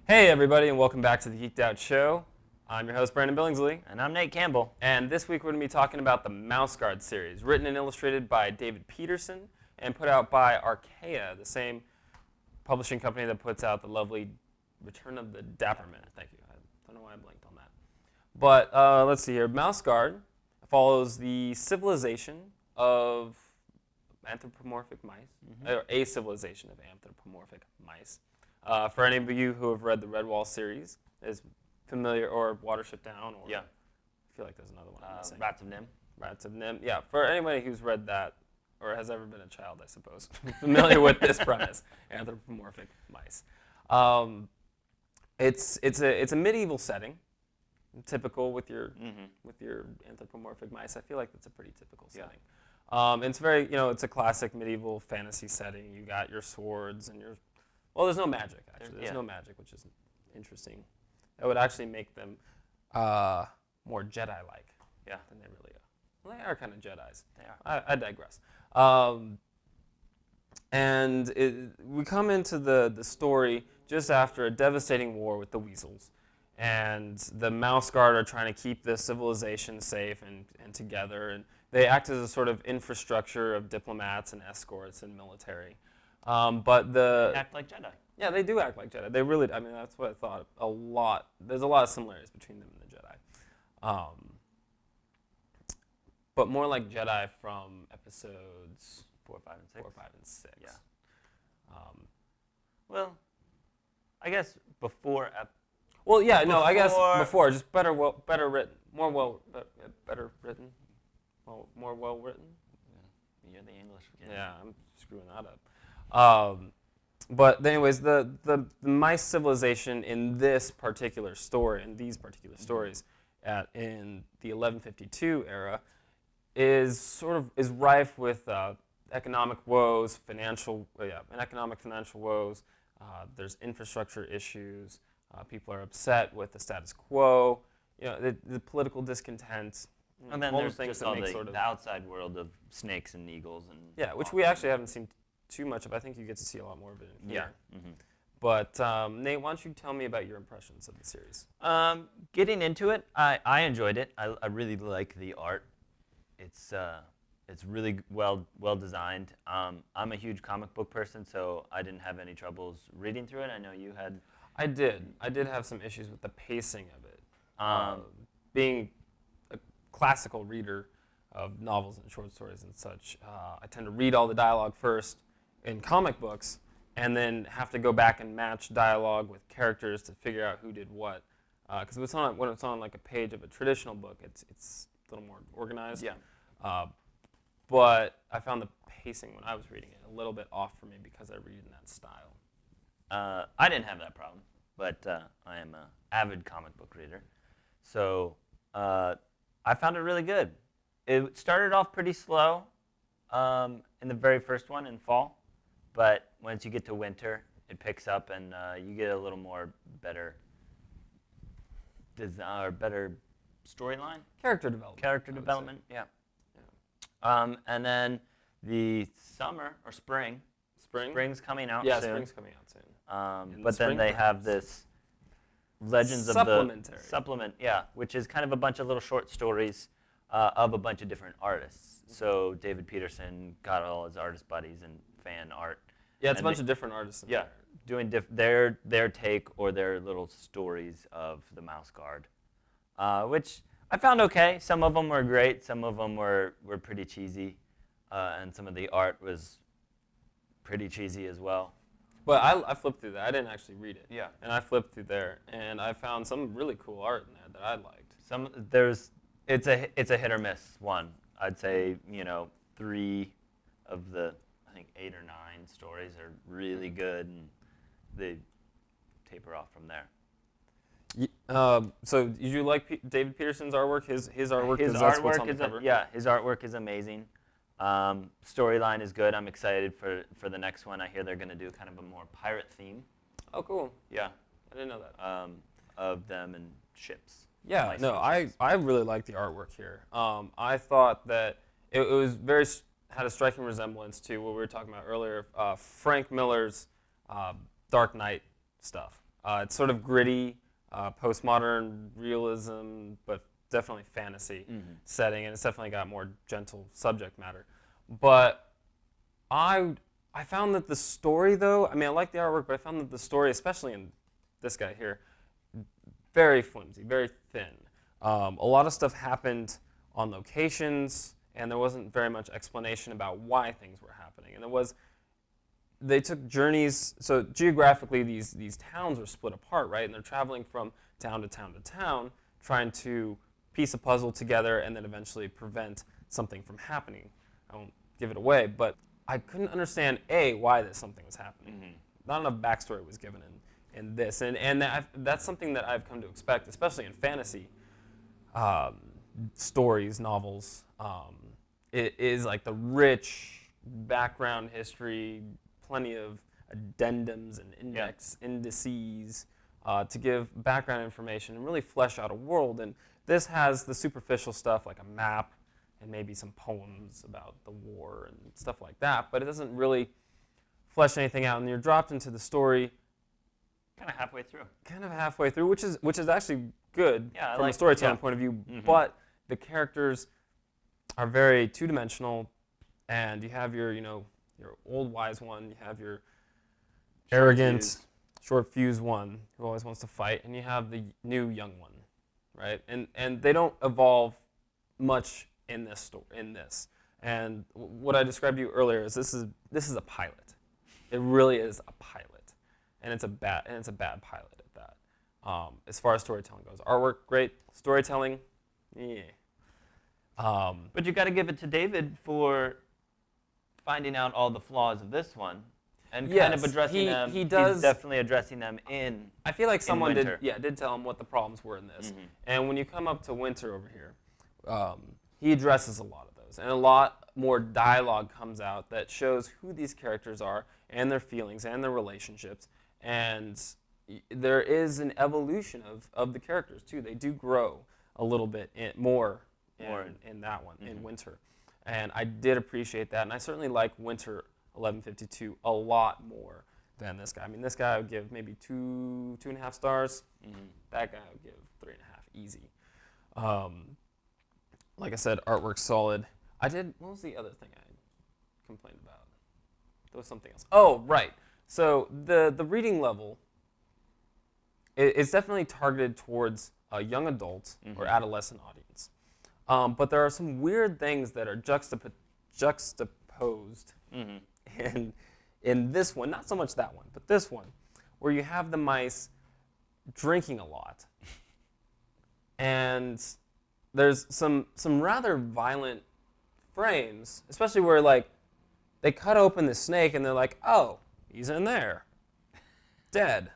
Hey everybody, and welcome back to the Geeked Out Show. I'm your host, Brandon Billingsley. And I'm Nate Campbell. And this week we're going to be talking about the MouseGuard series, written and illustrated by David Peterson and put out by Archaea, the same publishing company that puts out the lovely Return of the Dapperman. Thank you. I don't know why I blanked on that. But let's see here. MouseGuard follows the civilization of anthropomorphic mice, or a civilization of anthropomorphic mice. For any of you who have read the Redwall series, is familiar, or Watership Down, or Yeah. I feel like there's another one I'm missing. Rats of Nim. Rats of Nim. Yeah, for anybody who's read that, or has ever been a child, I suppose, familiar with this premise, anthropomorphic mice. It's a medieval setting, typical with your anthropomorphic mice. I feel like that's a pretty typical setting. It's very, it's a classic medieval fantasy setting. You got your swords and your, well, there's no magic actually. There's no magic, which is interesting. That would actually make them more Jedi-like. Yeah. Than they really are. Well, they are kind of Jedis. They are. I digress. We come into the story just after a devastating war with the weasels. And the MouseGuard are trying to keep the civilization safe and together. And they act as a sort of infrastructure of diplomats and escorts and military. But They act like Jedi. yeah, they do act like Jedi. They really, I mean, that's what I thought. A lot. There's a lot of similarities between them and the Jedi. But more like Jedi from episodes 4, 5, and 6. 4, 5, and 6. Yeah. Well, I guess before. Well, yeah, no, I guess Before- before, just better written, better written, more well written. You're the English. Yeah, I'm screwing that up. But anyways, the mice civilization in this particular story, in these particular stories, in the 1152 era, is rife with economic woes, financial woes. There's infrastructure issues. People are upset with the status quo. The political discontent. And then all there's the things just that all make the, sort of the outside world of snakes and eagles and. which we actually haven't seen too much of. I think you get to see a lot more of it in here. Yeah. Mm-hmm. But Nate, why don't you tell me about your impressions of the series? Getting into it, I enjoyed it. I really like the art. It's really well designed. I'm a huge comic book person, so I didn't have any troubles reading through it. I know you had. I did have some issues with the pacing of it. Being a classical reader of novels and short stories and such, I tend to read all the dialogue first in comic books, and then have to go back and match dialogue with characters to figure out who did what. Because when it's on like a page of a traditional book, it's a little more organized. Yeah. But I found the pacing when I was reading it a little bit off for me because I read in that style. I didn't have that problem, but I am an avid comic book reader. So I found it really good. It started off pretty slow in the very first one in fall, but once you get to winter, it picks up and you get a little more better design or better storyline. Character development. Yeah. And then the summer or spring. Spring's coming out soon. Yeah, spring's coming out soon. But then they have this Legends of the supplement, which is kind of a bunch of little short stories of a bunch of different artists. So David Peterson got all his artist buddies and fan art. Yeah, it's a bunch of different artists. Doing their take or their little stories of the MouseGuard, which I found okay. Some of them were great. Some of them were pretty cheesy, and some of the art was pretty cheesy as well. But I flipped through that. I didn't actually read it. Yeah. And I flipped through there, and I found some really cool art in there that I liked. It's a hit or miss one. I'd say 3 of the 8 or 9 stories are really good, and they taper off from there. So did you like David Peterson's artwork? His artwork. His that's what's on artwork the cover? his artwork is amazing. Storyline is good. I'm excited for the next one. I hear they're going to do kind of a more pirate theme. Oh, cool. Yeah. I didn't know that. Of them and ships. Yeah, no, I really like the artwork here. I thought that it was had a striking resemblance to what we were talking about earlier, Frank Miller's Dark Knight stuff. It's sort of gritty, postmodern realism, but definitely fantasy setting, and it's definitely got more gentle subject matter. But I found that the story, though, I mean, I like the artwork, but I found that the story, especially in this guy here, very flimsy, very thin. A lot of stuff happened on locations, and there wasn't very much explanation about why things were happening. And they took journeys, so geographically these towns were split apart, right? And they're traveling from town to town to town, trying to piece a puzzle together and then eventually prevent something from happening. I won't give it away, but I couldn't understand, A, why something was happening. Not enough backstory was given in this, and that's something that I've come to expect, especially in fantasy stories, novels. It is like the rich background history, plenty of addendums and indices to give background information and really flesh out a world. And this has the superficial stuff like a map and maybe some poems about the war and stuff like that, but it doesn't really flesh anything out. And you're dropped into the story kind of halfway through. Kind of halfway through, which is actually good from a storytelling point of view. But the characters are very two-dimensional, and you have your old wise one, you have your arrogant, short-fused one who always wants to fight, and you have the new young one, right? And they don't evolve much in this story. And what I described to you earlier is this is a pilot. It really is a pilot, and it's a bad pilot at that. As far as storytelling goes, artwork great, storytelling, yeah. But you got to give it to David for finding out all the flaws of this one and kind of addressing them. He does. He's definitely addressing them in. I feel like someone did tell him what the problems were in this. And when you come up to Winter over here, he addresses a lot of those, and a lot more dialogue comes out that shows who these characters are and their feelings and their relationships. And there is an evolution of the characters too. They do grow a little bit more in that one, in Winter. And I did appreciate that, and I certainly like Winter 1152 a lot more than this guy. I mean, this guy I would give maybe 2.5 stars. That guy I would give 3.5 easy. Like I said, artwork solid. What was the other thing I complained about? There was something else. Oh, right. So the reading level is definitely targeted towards a young adult or adolescent audience. But there are some weird things that are juxtaposed in this one, not so much that one, but this one, where you have the mice drinking a lot. And there's some rather violent frames, especially where like they cut open the snake and they're like, oh, he's in there, dead.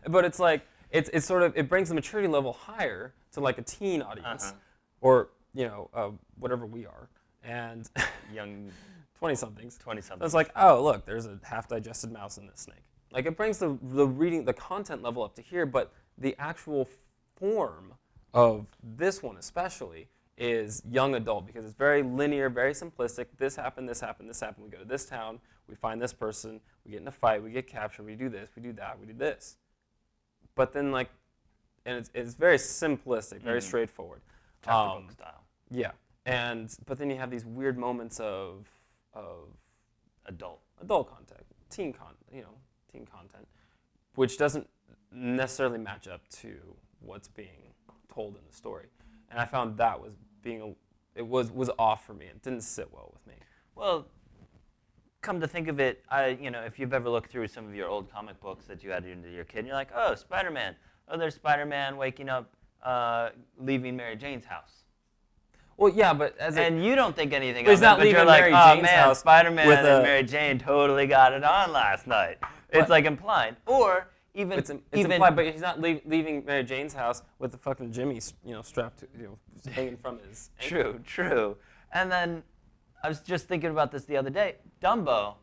But it's like it's sort of, it brings the maturity level higher to like a teen audience, or whatever we are, and young 20-somethings. 20-somethings. It's like, oh, look, there's a half-digested mouse in this snake. Like, it brings the reading, the content level up to here, but the actual form of this one especially is young adult, because it's very linear, very simplistic. This happened, this happened, this happened. We go to this town, we find this person, we get in a fight, we get captured, we do this, we do that, we do this. But then, like, and it's very simplistic, very straightforward. Chapter book style. Yeah, but then you have these weird moments of adult content, teen content, which doesn't necessarily match up to what's being told in the story. And I found that was off for me. It didn't sit well with me. Well, come to think of it, if you've ever looked through some of your old comic books that you had into your kid, and you're like, oh, Spider-Man. Oh, there's Spider-Man waking up, leaving Mary Jane's house. Well, yeah, but you don't think anything of it, not but you're like, Mary oh Jane's man, house Spider-Man and Mary Jane totally got it on last night. It's like implied, or even it's implied, but he's not leaving Mary Jane's house with the fucking Jimmy, strapped to, hanging from his ankle. True. And then I was just thinking about this the other day. Dumbo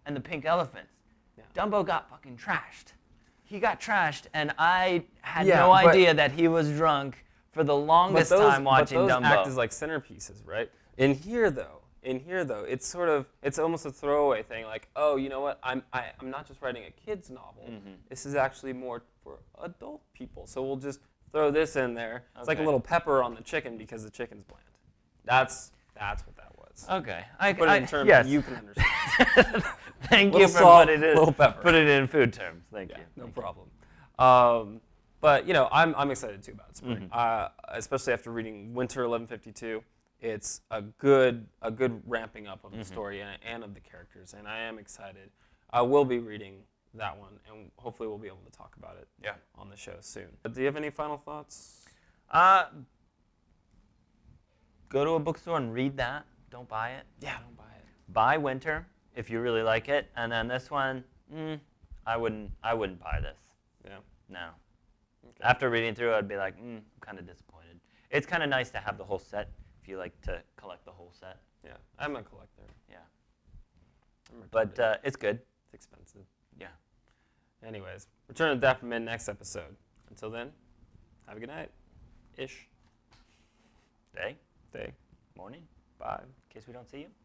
and the pink elephants. Yeah. Dumbo got fucking trashed. He got trashed, and I had no idea that he was drunk for the longest time watching Dumbo. But those act as like centerpieces, right? In here, though, in here though, it's almost a throwaway thing. Like, oh, you know what? I'm not just writing a kid's novel. Mm-hmm. This is actually more for adult people. So we'll just throw this in there. It's like a Okay. little pepper on the chicken because the chicken's bland. That's what that was. Okay. Put it in terms yes. you can understand. Thank Little you for salt, putting it little pepper. put it in food terms. Thank Yeah, you. no Thank you. problem. But you know, I'm excited too about spring, Mm-hmm. especially after reading Winter 1152. It's a good ramping up of the Mm-hmm. story and of the characters, and I am excited. I will be reading that one, and hopefully we'll be able to talk about it Yeah. on the show soon. But do you have any final thoughts? Go to a bookstore and read that. Don't buy it. Yeah, don't buy it. Buy Winter if you really like it, and then this one, I wouldn't buy this. Yeah. No. Okay. After reading through it, I'd be like, I'm kind of disappointed. It's kind of nice to have the whole set if you like to collect the whole set. Yeah, I'm a collector. Yeah. I'm But retarded. it's good. It's expensive. Yeah. Anyways, Return of the Dapper Men next episode. Until then, have a good night. Ish. Day, Day. morning, Bye. in case we don't see you.